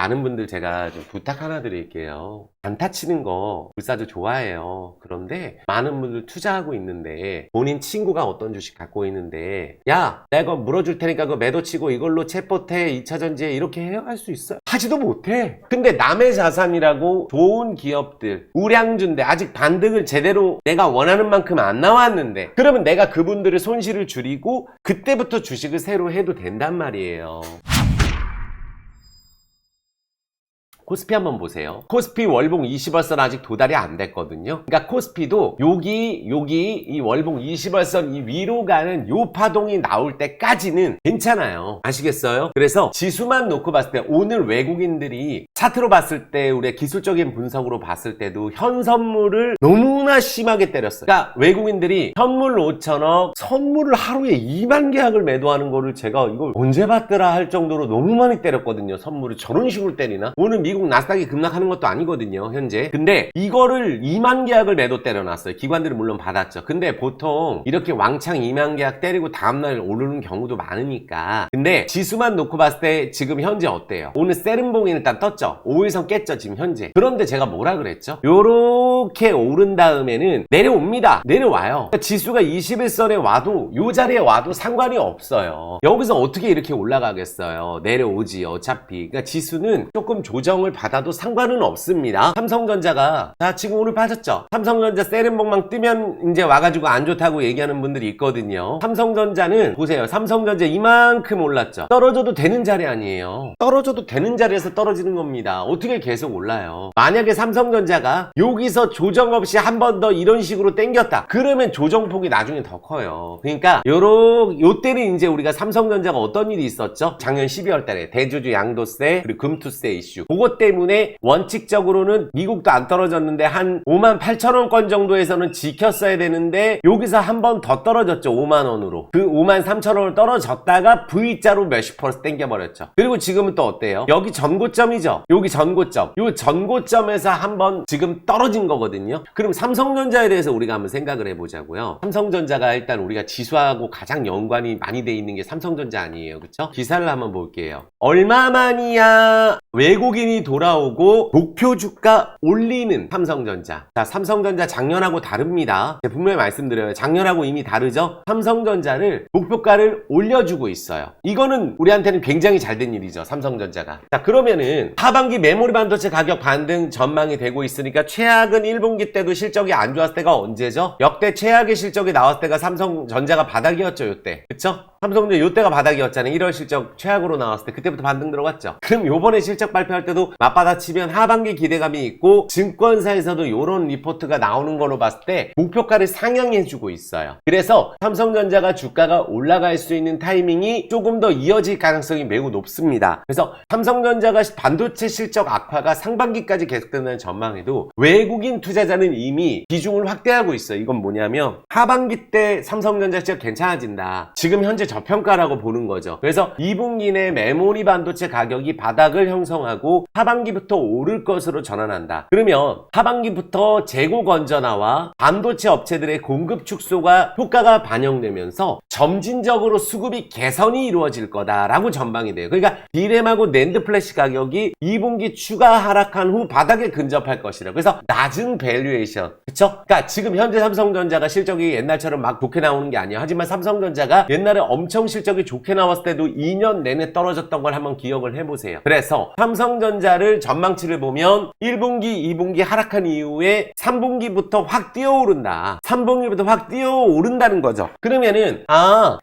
많은 분들 제가 좀 부탁 하나 드릴게요. 단타 치는 거 불사조 좋아해요. 그런데 많은 분들 투자하고 있는데 본인 친구가 어떤 주식 갖고 있는데 야 내가 물어줄 테니까 그 매도 치고 이걸로 채포태 2차전지에 이렇게 해야 할 수 있어요? 하지도 못해. 근데 남의 자산이라고 좋은 기업들 우량주인데 아직 반등을 제대로 내가 원하는 만큼 안 나왔는데 그러면 내가 그분들의 손실을 줄이고 그때부터 주식을 새로 해도 된단 말이에요. 코스피 한번 보세요. 코스피 월봉 20월선 아직 도달이 안 됐거든요. 그러니까 코스피도 여기 이 월봉 20월선 이 위로 가는 요 파동이 나올 때까지는 괜찮아요. 아시겠어요? 그래서 지수만 놓고 봤을 때 오늘 외국인들이 차트로 봤을 때 우리의 기술적인 분석으로 봤을 때도 현 선물을 너무나 심하게 때렸어요. 그러니까 외국인들이 현물 5천억 선물을 하루에 2만 계약을 매도하는 거를 제가 이걸 언제 봤더라 할 정도로 너무 많이 때렸거든요. 선물을 저런 식으로 때리나? 오늘 미국 나스닥이 급락하는 것도 아니거든요 현재. 근데 이거를 2만 계약을 매도 때려놨어요. 기관들은 물론 받았죠. 근데 보통 이렇게 왕창 2만 계약 때리고 다음날 오르는 경우도 많으니까. 근데 지수만 놓고 봤을 때 지금 현재 어때요? 오늘 세른봉이 일단 떴죠. 5일선 깼죠 지금 현재. 그런데 제가 뭐라 그랬죠? 요렇게 오른 다음에는 내려옵니다. 내려와요. 그러니까 지수가 21선에 와도 요 자리에 와도 상관이 없어요. 여기서 어떻게 이렇게 올라가겠어요? 내려오지 어차피. 그러니까 지수는 조금 조정을 받아도 상관은 없습니다. 삼성전자가 자 지금 오늘 빠졌죠. 삼성전자 세른봉만 뜨면 이제 와가지고 안 좋다고 얘기하는 분들이 있거든요. 삼성전자는 보세요. 삼성전자 이만큼 올랐죠. 떨어져도 되는 자리 아니에요. 떨어져도 되는 자리에서 떨어지는 겁니다. 어떻게 계속 올라요? 만약에 삼성전자가 여기서 조정 없이 한 번 더 이런 식으로 땡겼다 그러면 조정폭이 나중에 더 커요. 그러니까 요때는 이제 우리가 삼성전자가 어떤 일이 있었죠? 작년 12월 달에 대주주 양도세 그리고 금투세 이슈 그것 때문에 원칙적으로는 미국도 안 떨어졌는데 한 5만 8천 원권 정도에서는 지켰어야 되는데 여기서 한 번 더 떨어졌죠. 5만 원으로. 그 5만 3천 원으로 떨어졌다가 V자로 몇십 퍼센트 땡겨버렸죠. 그리고 지금은 또 어때요? 여기 전고점이죠. 여기 전고점. 요 전고점에서 한번 지금 떨어진 거거든요. 그럼 삼성전자에 대해서 우리가 한번 생각을 해보자고요. 삼성전자가 일단 우리가 지수하고 가장 연관이 많이 돼 있는 게 삼성전자 아니에요. 그쵸? 기사를 한번 볼게요. 얼마만이야 외국인이 돌아오고 목표 주가 올리는 삼성전자. 자, 삼성전자 작년하고 다릅니다. 제가 분명히 말씀드려요. 작년하고 이미 다르죠? 삼성전자를 목표가를 올려주고 있어요. 이거는 우리한테는 굉장히 잘 된 일이죠. 삼성전자가. 자, 그러면은 하반기 메모리 반도체 가격 반등 전망이 되고 있으니까 최악은 1분기 때도 실적이 안 좋았을 때가 언제죠? 역대 최악의 실적이 나왔을 때가 삼성전자가 바닥이었죠. 요때. 그쵸? 삼성전자 요때가 바닥이었잖아요. 1월 실적 최악으로 나왔을 때 그때부터 반등 들어갔죠. 그럼 요번에 실적 발표할 때도 맞받아치면 하반기 기대감이 있고 증권사에서도 요런 리포트가 나오는 걸로 봤을 때 목표가를 상향해주고 있어요. 그래서 삼성전자가 주가가 올라갈 수 있는 타이밍이 조금 더 이어질 가능성이 매우 높습니다. 그래서 삼성전자가 반도체 실적 악화가 상반기까지 계속된다는 전망에도 외국인 투자자는 이미 비중을 확대하고 있어요. 이건 뭐냐면 하반기 때 삼성전자 실적 괜찮아진다. 지금 현재 저평가라고 보는 거죠. 그래서 2분기 내 메모리 반도체 가격이 바닥을 형성하고 하반기부터 오를 것으로 전환한다. 그러면 하반기부터 재고 건전화와 반도체 업체들의 공급 축소가 효과가 반영되면서 점진적으로 수급이 개선이 이루어질 거다라고 전망이 돼요. 그러니까 디램하고 낸드 플래시 가격이 2분기 추가 하락한 후 바닥에 근접할 것이라. 그래서 낮은 밸류에이션. 그쵸? 그러니까 지금 현재 삼성전자가 실적이 옛날처럼 막 좋게 나오는 게 아니에요. 하지만 삼성전자가 옛날에 엄청 실적이 좋게 나왔을 때도 2년 내내 떨어졌던 걸 한번 기억을 해보세요. 그래서 삼성전자를 전망치를 보면 1분기, 2분기 하락한 이후에 3분기부터 확 뛰어오른다. 3분기부터 확 뛰어오른다는 거죠. 그러면은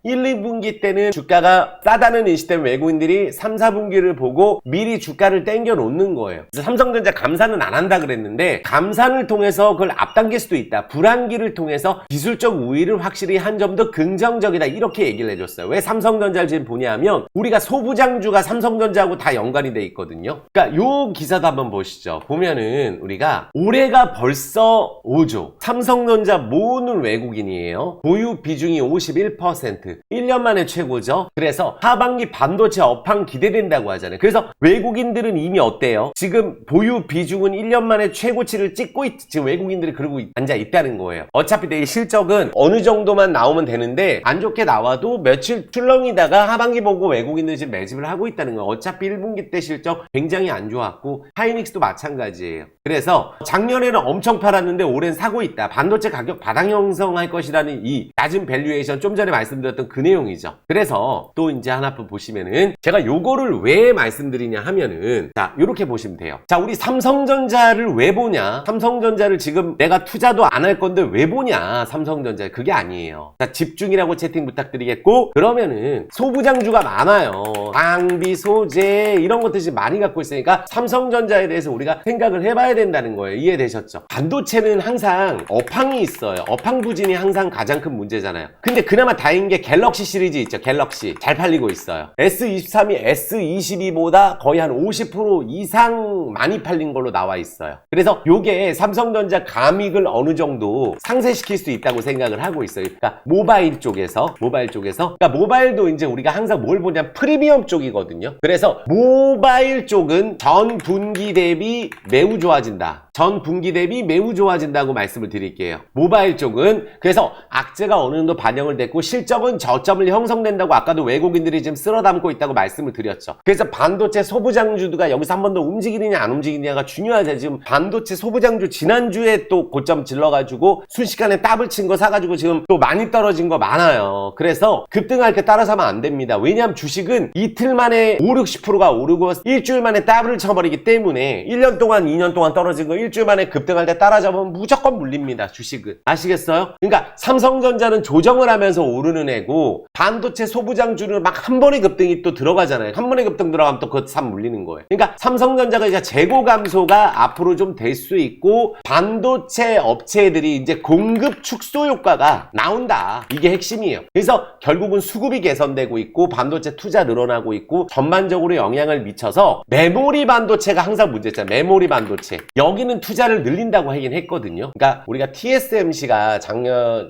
1, 2분기 때는 주가가 싸다는 인식 때문에 외국인들이 3, 4분기를 보고 미리 주가를 땡겨 놓는 거예요. 그래서 삼성전자 감산은 안 한다 그랬는데 감산을 통해서 그걸 앞당길 수도 있다. 불안기를 통해서 기술적 우위를 확실히 한 점 더 긍정적이다. 이렇게 얘기를 해줬어요. 왜 삼성전자를 지금 보냐면 우리가 소부장주가 삼성전자하고 다 연관이 돼 있거든요. 그러니까 요 기사도 한번 보시죠. 보면은 우리가 올해가 벌써 5조. 삼성전자 모으는 외국인이에요. 보유 비중이 51%. 1년 만에 최고죠. 그래서 하반기 반도체 업황 기대된다고 하잖아요. 그래서 외국인들은 이미 어때요? 지금 보유 비중은 1년 만에 최고치를 찍고 지금 외국인들이 그러고 앉아 있다는 거예요. 어차피 내일 실적은 어느 정도만 나오면 되는데 안 좋게 나와도 며칠 출렁이다가 하반기 보고 외국인들이 지금 매집을 하고 있다는 거예요. 어차피 1분기 때 실적 굉장히 안 안 좋았고 하이닉스도 마찬가지예요. 그래서 작년에는 엄청 팔았는데 올해는 사고 있다. 반도체 가격 바닥 형성할 것이라는 이 낮은 밸류에이션 좀 전에 말씀드렸던 그 내용이죠. 그래서 또 이제 하나 보시면은 제가 요거를 왜 말씀드리냐 하면은 자 요렇게 보시면 돼요. 자 우리 삼성전자를 왜 보냐? 삼성전자를 지금 내가 투자도 안 할 건데 왜 보냐? 삼성전자 그게 아니에요. 자 집중이라고 채팅 부탁드리겠고 그러면은 소부장주가 많아요. 장비, 소재 이런 것들 지금 많이 갖고 있으니까 삼성전자에 대해서 우리가 생각을 해봐야 된다는 거예요. 이해되셨죠? 반도체는 항상 업황이 있어요. 업황 부진이 항상 가장 큰 문제잖아요. 근데 그나마 다행인 게 갤럭시 시리즈 있죠. 갤럭시 잘 팔리고 있어요. S23이 S22보다 거의 한 50% 이상 많이 팔린 걸로 나와 있어요. 그래서 요게 삼성전자 감익을 어느 정도 상쇄시킬 수 있다고 생각을 하고 있어요. 그러니까 모바일 쪽에서 그러니까 모바일도 이제 우리가 항상 뭘 보냐면 프리미엄 쪽이거든요. 그래서 모바일 쪽은 전 분기 대비 매우 좋아진다. 전 분기 대비 매우 좋아진다고 말씀을 드릴게요. 모바일 쪽은 그래서 악재가 어느 정도 반영을 됐고 실적은 저점을 형성된다고 아까도 외국인들이 지금 쓸어 담고 있다고 말씀을 드렸죠. 그래서 반도체 소부장주가 여기서 한 번 더 움직이느냐 안 움직이느냐가 중요하죠. 지금 반도체 소부장주 지난주에 또 고점 질러가지고 순식간에 더블 친 거 사가지고 지금 또 많이 떨어진 거 많아요. 그래서 급등할 때 따라서 하면 안 됩니다. 왜냐하면 주식은 이틀 만에 5, 60%가 오르고 일주일 만에 더블을 쳐버리기 때문에 1년 동안 2년 동안 떨어진 거 일주일 만에 급등할 때 따라잡으면 무조건 물립니다. 주식은. 아시겠어요? 그러니까 삼성전자는 조정을 하면서 오르는 애고 반도체 소부장주는 막 한 번에 급등이 또 들어가잖아요. 한 번에 급등 들어가면 또 그것 산 물리는 거예요. 그러니까 삼성전자가 이제 재고 감소가 앞으로 좀 될 수 있고 반도체 업체들이 이제 공급 축소 효과가 나온다. 이게 핵심이에요. 그래서 결국은 수급이 개선되고 있고 반도체 투자 늘어나고 있고 전반적으로 영향을 미쳐서 메모리 반도체가 항상 문제잖아요. 메모리 반도체. 여기는 투자를 늘린다고 하긴 했거든요. 그러니까 우리가 TSMC가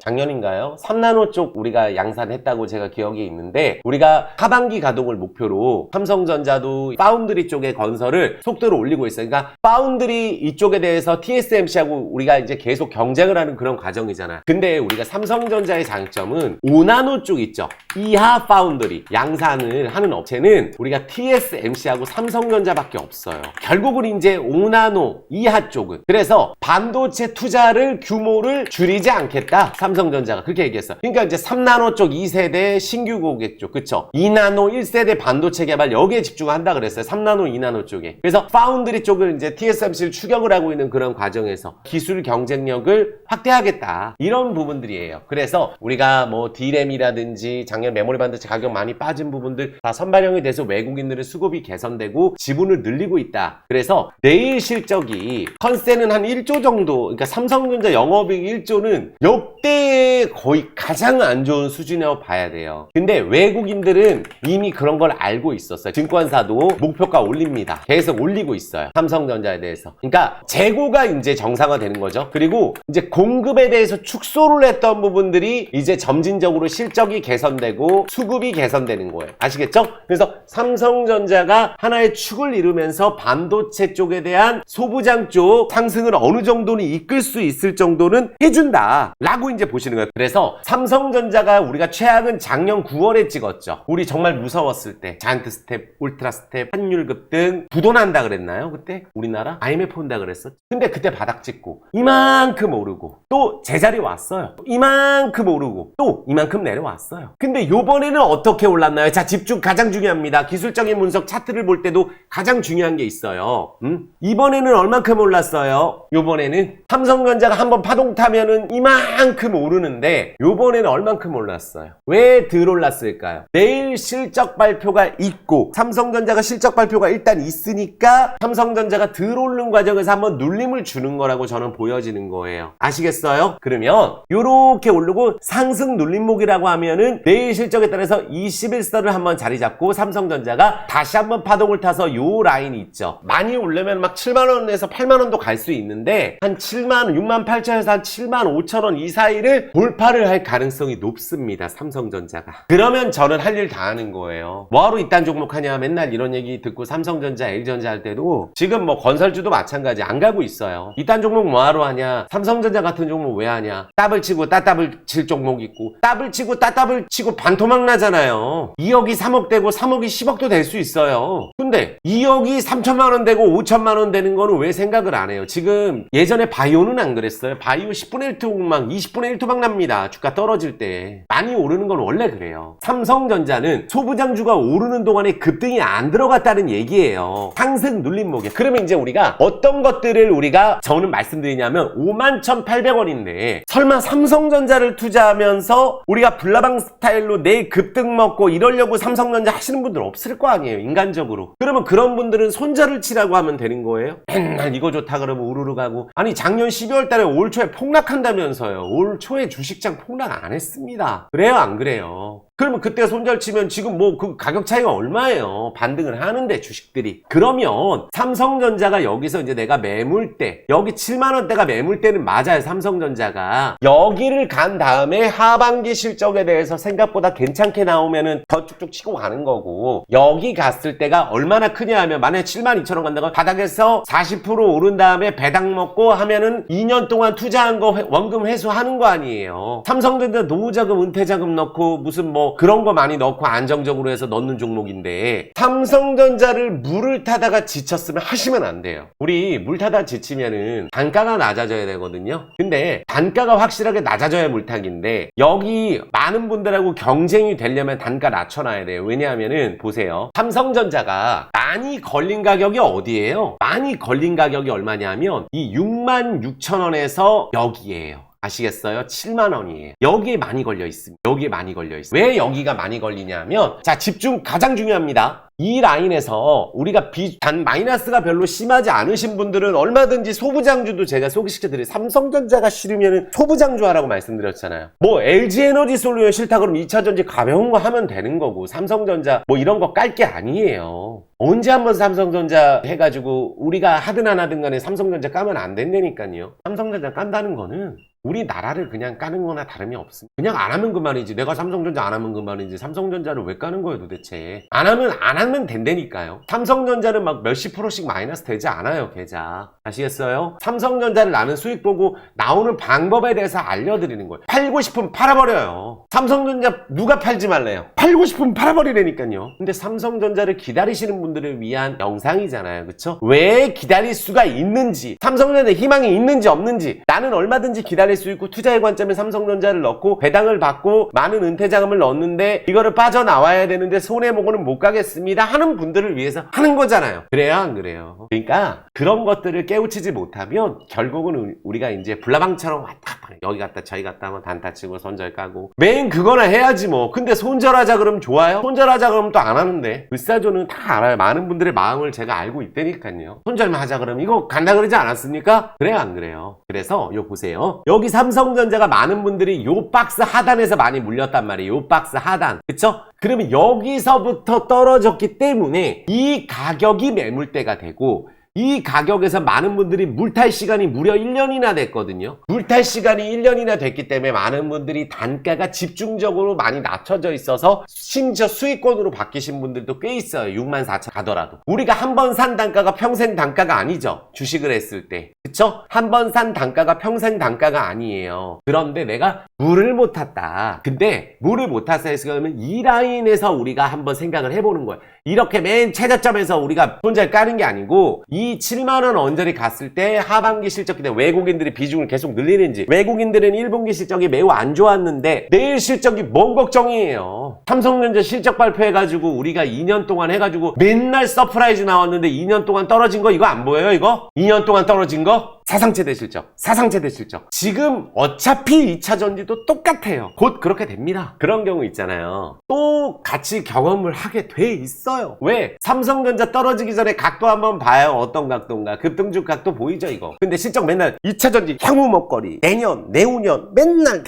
작년인가요? 3나노 쪽 우리가 양산했다고 제가 기억이 있는데 우리가 하반기 가동을 목표로 삼성전자도 파운드리 쪽의 건설을 속도를 올리고 있어요. 그러니까 파운드리 이쪽에 대해서 TSMC하고 우리가 이제 계속 경쟁을 하는 그런 과정이잖아요. 근데 우리가 삼성전자의 장점은 5나노 쪽 있죠. 이하 파운드리 양산을 하는 업체는 우리가 TSMC하고 삼성전자밖에 없어요. 결국은 이제 5나노 이하 쪽은 그래서 반도체 투자를 규모를 줄이지 않겠다. 삼성전자가 그렇게 얘기했어요. 그러니까 이제 3나노 쪽 2세대 신규 고객 쪽 그쵸? 2나노 1세대 반도체 개발 여기에 집중한다 그랬어요. 3나노 2나노 쪽에. 그래서 파운드리 쪽을 이제 TSMC를 추격을 하고 있는 그런 과정에서 기술 경쟁력을 확대하겠다. 이런 부분들이에요. 그래서 우리가 뭐 D램이라든지 작년 메모리 반도체 가격 많이 빠진 부분들 다 선반영이 돼서 외국인들의 수급이 개선되고 지분을 늘리고 있다. 그래서 내일 실적이 컨센은 한 1조 정도 그러니까 삼성전자 영업이익 1조는 역대 거의 가장 안 좋은 수준이라고 봐야 돼요. 근데 외국인들은 이미 그런 걸 알고 있었어요. 증권사도 목표가 올립니다. 계속 올리고 있어요. 삼성전자에 대해서. 그러니까 재고가 이제 정상화되는 거죠. 그리고 이제 공급에 대해서 축소를 했던 부분들이 이제 점진적으로 실적이 개선되고 수급이 개선되는 거예요. 아시겠죠? 그래서 삼성전자가 하나의 축을 이루면서 반도체 쪽에 대한 소부장 쪽 상승을 어느 정도는 이끌 수 있을 정도는 해준다 라고 이제 보시는 거예요. 그래서 삼성전자가 우리가 최악은 작년 9월에 찍었죠. 우리 정말 무서웠을 때 자이언트 스텝, 울트라 스텝, 환율 급등 부도난다 그랬나요? 그때 우리나라 IMF 온다 그랬었죠. 근데 그때 바닥 찍고 이만큼 오르고 또 제자리 왔어요. 이만큼 오르고 또 이만큼 내려왔어요. 근데 요번에는 어떻게 올랐나요? 자, 집중 가장 중요합니다. 기술적인 분석 차트를 볼 때도 가장 중요한 게 있어요. 이번에는 얼만큼 올랐어요? 요번에는 삼성전자가 한번 파동 타면은 이만큼 오르는데 요번에는 얼만큼 올랐어요? 왜 덜 올랐을까요? 내일 실적 발표가 있고 삼성전자가 실적 발표가 일단 있으니까 삼성전자가 덜 오르는 과정에서 한번 눌림을 주는 거라고 저는 보여지는 거예요. 아시겠어요? 그러면 요렇게 오르고 상승 눌림목이라고 하면은 내일 실적에 따라서 21선을 한번 자리 잡고 삼성전자가 다시 한번 파동을 타서 요 라인이 있죠. 많이 오르면 막 7만원에서 8만원도 갈 수 있는데 한 7만 6만 8천에서 한 7만 5천원 이 사이를 돌파를 할 가능성이 높습니다. 삼성전자가. 그러면 저는 할 일 다 하는 거예요. 뭐하러 이딴 종목 하냐 맨날 이런 얘기 듣고 삼성전자, LG전자 할 때도 지금 뭐 건설주도 마찬가지 안 가고 있어요. 이딴 종목 뭐하러 하냐? 삼성전자 같은 종목 왜 하냐? 따블 치고 따따블 칠 종목 있고 따블 치고 따따블 치고 반토막 나잖아요. 2억이 3억 되고 3억이 10억도 될 수 있어요. 근데 2억 가격이 3천만 원 되고 5천만 원 되는 거는 왜 생각을 안 해요? 지금 예전에 바이오는 안 그랬어요. 바이오 10분의 1 투막 20분의 1 투막 납니다. 주가 떨어질 때. 많이 오르는 건 원래 그래요. 삼성전자는 소부장주가 오르는 동안에 급등이 안 들어갔다는 얘기예요. 상승 눌림목에. 그러면 이제 우리가 어떤 것들을 우리가 저는 말씀드리냐면 51,800원인데 설마 삼성전자를 투자하면서 우리가 불나방 스타일로 내일 급등 먹고 이러려고 삼성전자 하시는 분들 없을 거 아니에요, 인간적으로. 그러면 그런 분들은 손절을 치라고 하면 되는 거예요? 맨날 이거 좋다 그러면 우르르 가고. 아니 작년 12월 달에 올 초에 폭락한다면서요. 올 초에 주식장 폭락 안 했습니다. 그래요 안 그래요? 그러면 그때 손절 치면 지금 뭐 그 가격 차이가 얼마예요? 반등을 하는데 주식들이. 그러면 삼성전자가 여기서 이제 내가 매물대, 여기 7만원대가 매물대는 맞아요. 삼성전자가 여기를 간 다음에 하반기 실적에 대해서 생각보다 괜찮게 나오면은 더 쭉쭉 치고 가는 거고, 여기 갔을 때가 얼마나 크냐 하면 만약에 72,000원 간다고 바닥에서 40% 오른 다음에 배당 먹고 하면은 2년 동안 투자한 거 원금 회수하는 거 아니에요. 삼성전자 노후자금 은퇴자금 넣고 무슨 뭐 그런 거 많이 넣고 안정적으로 해서 넣는 종목인데, 삼성전자를 물을 타다가 지쳤으면 하시면 안 돼요. 우리 물 타다 지치면은 단가가 낮아져야 되거든요. 근데 단가가 확실하게 낮아져야 물타기인데, 여기 많은 분들하고 경쟁이 되려면 단가 낮춰놔야 돼요. 왜냐하면은 보세요, 삼성전자가 많이 걸린 가격이 어디예요? 많이 걸린 가격이 얼마냐면 이 66,000원에서 여기에요. 아시겠어요? 7만원이에요. 여기에 많이 걸려 있습니다. 여기에 많이 걸려 있어요. 왜 여기가 많이 걸리냐면, 자, 집중 가장 중요합니다. 이 라인에서 우리가 단 마이너스가 별로 심하지 않으신 분들은 얼마든지 소부장주도 제가 소개시켜드려요. 삼성전자가 싫으면 소부장주 하라고 말씀드렸잖아요. 뭐 LG에너지 솔루션 싫다 그러면 2차전지 가벼운 거 하면 되는 거고, 삼성전자 뭐 이런 거 깔 게 아니에요. 언제 한번 삼성전자 해가지고 우리가 하든 안 하든 간에 삼성전자 까면 안 된다니까요. 삼성전자 깐다는 거는 우리나라를 그냥 까는 거나 다름이 없습니다. 그냥 안 하면 그만이지. 내가 삼성전자 안 하면 그만이지. 삼성전자를 왜 까는 거예요 도대체? 안 하면 된다니까요. 삼성전자는 막 몇십 프로씩 마이너스 되지 않아요, 계좌. 아시겠어요? 삼성전자를 나는 수익 보고 나오는 방법에 대해서 알려드리는 거예요. 팔고 싶으면 팔아버려요. 삼성전자 누가 팔지 말래요? 팔고 싶으면 팔아버리라니까요. 근데 삼성전자를 기다리시는 분들을 위한 영상이잖아요, 그쵸? 왜 기다릴 수가 있는지, 삼성전자에 희망이 있는지 없는지, 나는 얼마든지 기다릴 수 있고 투자의 관점에 삼성전자를 넣고 배당을 받고 많은 은퇴자금을 넣었는데 이거를 빠져나와야 되는데 손해보고는 못 가겠습니다 하는 분들을 위해서 하는 거잖아요. 그래요 안 그래요? 그러니까 그런 것들을 깨우치지 못하면 결국은 우리가 이제 불나방처럼 왔다 갔다 여기 갔다 저기 갔다 하면 단타 치고 손절 까고 맨 그거나 해야지 뭐. 근데 손절하자 그러면 좋아요? 손절하자 그러면 또 안 하는데. 을사조는 다 알아요. 많은 분들의 마음을 제가 알고 있다니까요. 손절만 하자 그러면 이거 간다 그러지 않았습니까? 그래요 안 그래요? 그래서 요 보세요. 여기 삼성전자가 많은 분들이 요 박스 하단에서 많이 물렸단 말이에요. 요 박스 하단. 그쵸? 그러면 여기서부터 떨어졌기 때문에 이 가격이 매물대가 되고, 이 가격에서 많은 분들이 물탈 시간이 무려 1년이나 됐거든요. 물탈 시간이 1년이나 됐기 때문에 많은 분들이 단가가 집중적으로 많이 낮춰져 있어서 심지어 수익권으로 바뀌신 분들도 꽤 있어요. 64,000 가더라도. 우리가 한 번 산 단가가 평생 단가가 아니죠. 주식을 했을 때. 그쵸? 한 번 산 단가가 평생 단가가 아니에요. 그런데 내가 물을 못 탔다. 근데 물을 못 탔어 했으면 이 라인에서 우리가 한번 생각을 해보는 거예요. 이렇게 맨 최저점에서 우리가 손절 까는 게 아니고, 이 7만원 언저리 갔을 때 하반기 실적 때 외국인들이 비중을 계속 늘리는지, 외국인들은 1분기 실적이 매우 안 좋았는데 내일 실적이 뭔 걱정이에요. 삼성전자 실적 발표해가지고 우리가 2년 동안 해가지고 맨날 서프라이즈 나왔는데 2년 동안 떨어진 거 이거 안 보여요 이거? 2년 동안 떨어진 거? 사상최대 실적, 사상최대 실적. 지금 어차피 2차 전지도 똑같아요. 곧 그렇게 됩니다. 그런 경우 있잖아요. 또 같이 경험을 하게 돼 있어요. 왜? 삼성전자 떨어지기 전에 각도 한번 봐요. 어떤 각도인가. 급등주 각도 보이죠 이거. 근데 실적 맨날 2차 전지 향후 먹거리, 내년, 내후년 맨날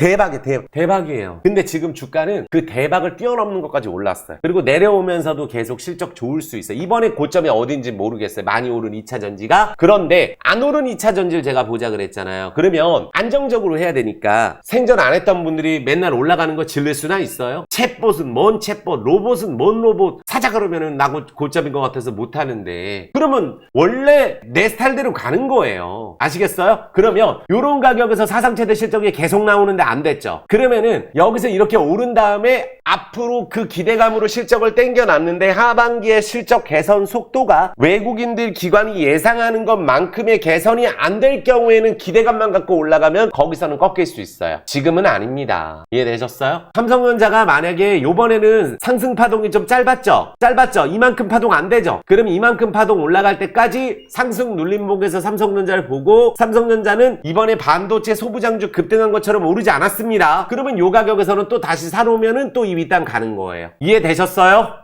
대박이에요. 근데 지금 주가는 그 대박을 뛰어넘는 것까지 올랐어요. 그리고 내려오면서도 계속 실적 좋을 수 있어요. 이번에 고점이 어딘지 모르겠어요. 많이 오른 2차 전지가. 그런데 안 오른 2차 전지 전년질 제가 보자 그랬잖아요. 그러면 안정적으로 해야 되니까 생전 안 했던 분들이 맨날 올라가는 거 질릴 수나 있어요? 챗봇은 뭔 챗봇, 로봇은 뭔 로봇 사자 그러면은 나고 곧잡인 것 같아서 못하는데, 그러면 원래 내 스타일대로 가는 거예요. 아시겠어요? 그러면 요런 가격에서 사상 최대 실적이 계속 나오는데 안 됐죠. 그러면은 여기서 이렇게 오른 다음에 앞으로 그 기대감으로 실적을 땡겨놨는데 하반기에 실적 개선 속도가 외국인들 기관이 예상하는 것만큼의 개선이 안 될 경우에는 기대감만 갖고 올라가면 거기서는 꺾일 수 있어요. 지금은 아닙니다. 이해되셨어요? 삼성전자가 만약에 요번에는 상승 파동이 좀 짧았죠? 이만큼 파동 안 되죠? 그럼 이만큼 파동 올라갈 때까지 상승 눌림목에서 삼성전자를 보고, 삼성전자는 이번에 반도체 소부장주 급등한 것처럼 오르지 않았습니다. 그러면 요 가격에서는 또 다시 사놓으면은 또 이 윗단 가는 거예요. 이해되셨어요?